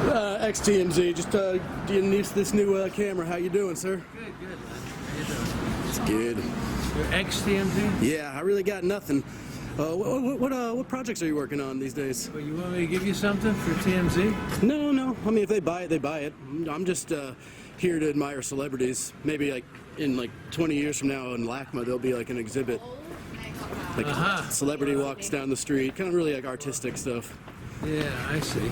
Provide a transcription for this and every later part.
XTMZ, just getting used to this new camera. How you doing, sir? Good, good. How you doing? It's good. You're XTMZ? Yeah, I really got nothing. What projects are you working on these days? Well, you want me to give you something for TMZ? No. I mean, if they buy it, they buy it. I'm just here to admire celebrities. Maybe like in 20 years from now in LACMA, there'll be like an exhibit. Like a celebrity walks down the street, kind of really like artistic stuff. Yeah, I see.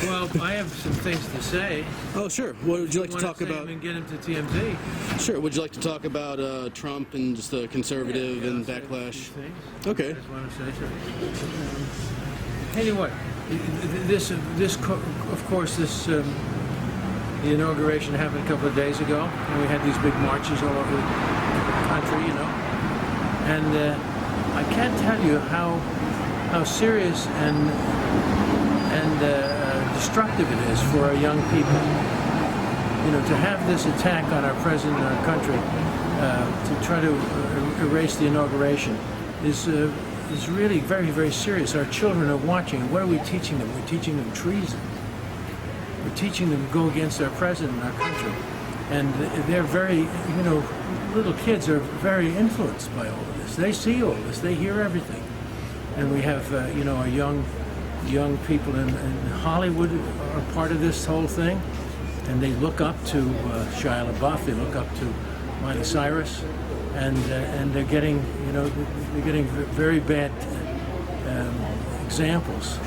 Well, I have some things to say. Oh, sure. What would you like to talk about? And get him to TMZ. Sure. Would you like to talk about Trump and just the conservative and backlash? Okay. I just want to say something. Anyway, of course, the inauguration happened a couple of days ago, and we had these big marches all over the country, you know. And I can't tell you how serious and destructive it is for our young people. You know, to have this attack on our president and our country, to try to erase the inauguration, is really very, very serious. Our children are watching. What are we teaching them? We're teaching them treason. We're teaching them to go against our president and our country. And they're very, you know, little kids are very influenced by all of this. They see all this. They hear everything. And we have, you know, our young people in Hollywood are part of this whole thing, and they look up to Shia LaBeouf, they look up to Miley Cyrus, and they're getting, you know, they're getting very bad examples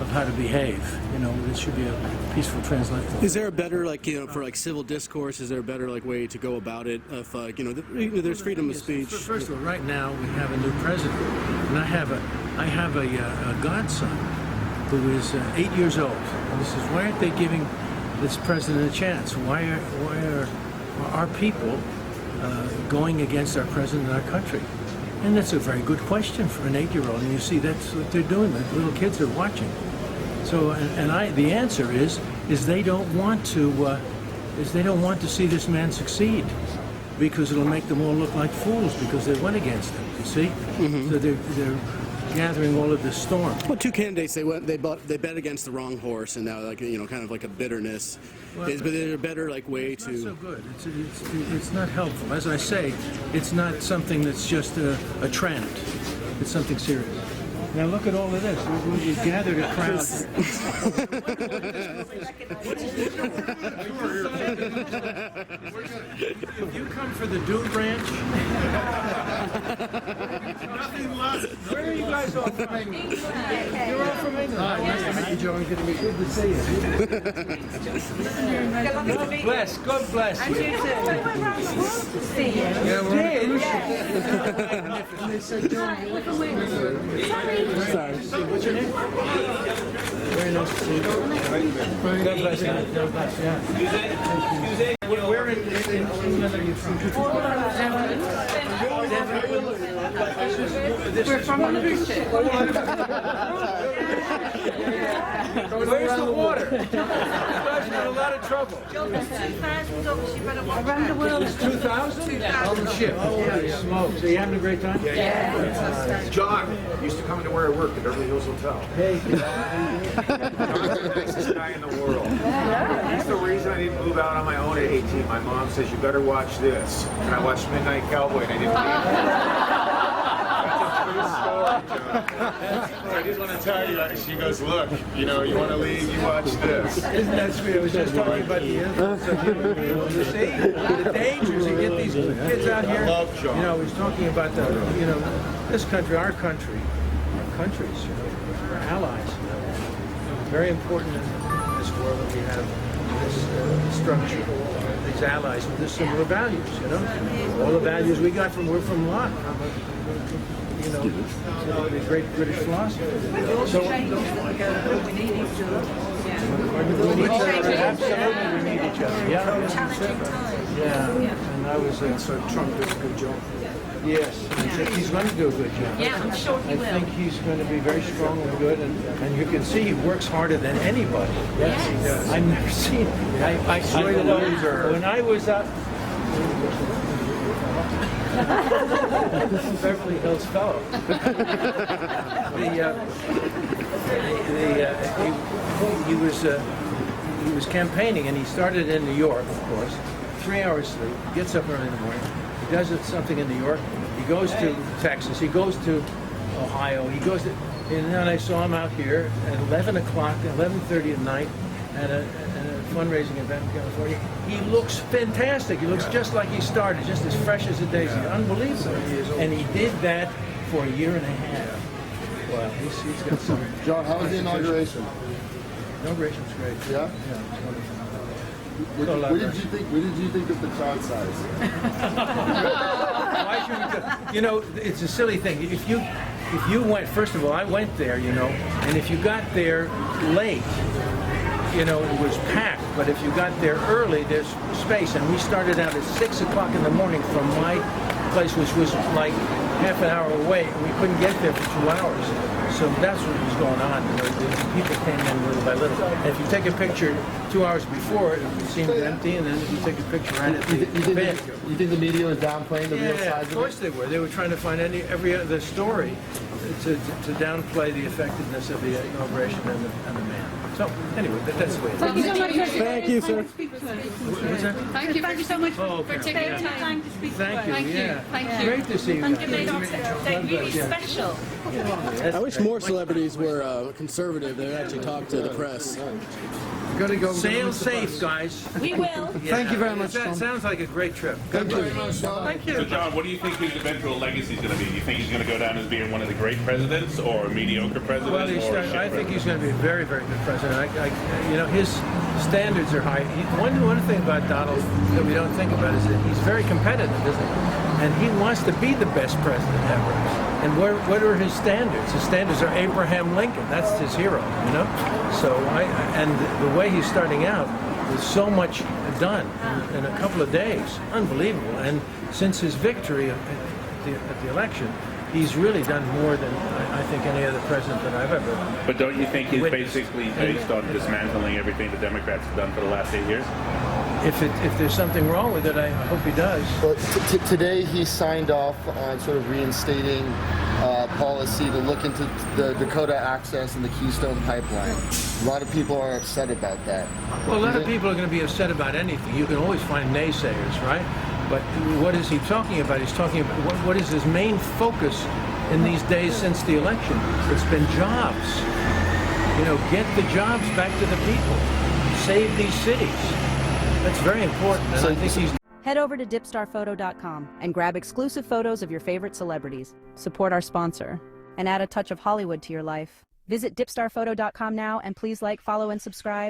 of how to behave. You know, this should be a peaceful translation. Is there a better, like, you know, for like civil discourse, is there a better like way to go about it? If you know, there's freedom of speech. First of all, right now we have a new president, and I have a godson who is 8 years old. And this is, why aren't they giving this president a chance? Why are our people going against our president and our country? And that's a very good question for an 8-year-old. And you see, that's what they're doing. The little kids are watching. So, the answer is they don't want to see this man succeed, because it'll make them all look like fools because they went against him. You see, so they're gathering all of this storm. Well, two candidates, they bet against the wrong horse, and now, like, you know, kind of like a bitterness. But there's a better like way to. It's not so good. It's not helpful. As I say, it's not something that's just a trend. It's something serious. Now look at all of this. We gathered a crowd. If you come for the Doom Branch, nothing left. Where are you guys all from? You're all from England. Nice to meet you, Joe. Good to see you. God bless you. And you too. See you. Yeah, we're And they said, Sorry. Sorry. What's your name? Very nice to see you. God bless you. God bless you. Where in England are you from? We're from the beach. Where's the water? You guys are in a lot of trouble. 2,000 around the world. 2,000? On the ship. Holy smokes. So you having a great time? Yeah. John used to come into where I worked at Beverly Hills Hotel. Hey. He's the nicest guy in the world. He's the reason I didn't move out on my own at 18. My mom says, you better watch this. And I watched Midnight Cowboy and I didn't That's a true story, John. I just want to tell you, she goes, look, you know, you want to leave, you watch this. Isn't that sweet? I was just talking about the influence of the dangers you get these kids out here. I love John. You know, he's talking about this country, our countries, you know, our allies. You know. Very important in this world that we have this structure, these allies with this similar values, you know. All the values we're from Locke. You know, the great British philosopher. So we need each other. Absolutely, we need each other. Yeah. And I was so Trump does a good job. Yes, I think he's going to do a good job. Yeah, I'm sure he will. I think he's going to be very strong and good, and you can see he works harder than anybody. Yes, he does. I've never seen. When I was up. Beverly Hills fellow. He was he was campaigning, and he started in New York, of course. 3 hours sleep. Gets up early in the morning. He does something in New York. He goes to Texas. He goes to Ohio. He goes to, and then I saw him out here at 11 o'clock, 11:30 at night, at a fundraising event in California. He looks fantastic. He looks just like he started, just as fresh as a daisy. Unbelievable. And he did that for a year and a half. Wow, he's got some. John, how was the inauguration? Inauguration's great. Yeah? Yeah, it's wonderful. What did you think of the crowd size? Why should we go? You know, it's a silly thing. If you went, first of all, I went there, you know, and if you got there late, you know, it was packed. But if you got there early, there's space. And we started out at 6 o'clock in the morning from my place, which was like half an hour away, and we couldn't get there for 2 hours. So that's what was going on. You know, the people came in little by little. And if you take a picture 2 hours before, it seemed empty, and then if you take a picture right at the event. You think the media was downplaying the real size Yeah, of of course they were. They were trying to find every other story to downplay the effectiveness of the inauguration and the man. So anyway, that's the way it is. Thank you so much. Thank you, sir. What's that? Thank you so much Oh, for okay. taking the time to speak Thank you. to us. Yeah. Thank you. Great to see you. And guys. you made our day really special. I wish more celebrities were conservative. They would actually talk to the press. Gotta go. Sail safe, guys. We will. Thank you very much. That sounds like a great trip. Thank you very much, John. Thank So, you. John, what do you think his eventual legacy is going to be? Do you think he's going to go down as being one of the great presidents, or a mediocre president, Well, or a shit I think he's president? going to be a very, very good president. You know, his standards are high. One thing about Donald that we don't think about is that he's very competitive, isn't he? And he wants to be the best president ever. And what are his standards? His standards are Abraham Lincoln. That's his hero, you know? So and the way he's starting out with so much done in a couple of days, unbelievable. And since his victory at the election, he's really done more than I think any other president that I've ever. But don't you think he's witnessed. basically based on dismantling everything the Democrats have done for the last 8 years? If there's something wrong with it, I hope he does. But today he signed off on sort of reinstating policy to look into the Dakota Access and the Keystone Pipeline. A lot of people are upset about that. Well, a lot of people are going to be upset about anything. You can always find naysayers, right? But what is he talking about? He's talking about what is his main focus in these days since the election? It's been jobs. You know, get the jobs back to the people. Save these cities. That's very important, and I think he's. Head over to dipstarphoto.com and grab exclusive photos of your favorite celebrities. Support our sponsor and add a touch of Hollywood to your life. Visit dipstarphoto.com now and please like, follow, and subscribe.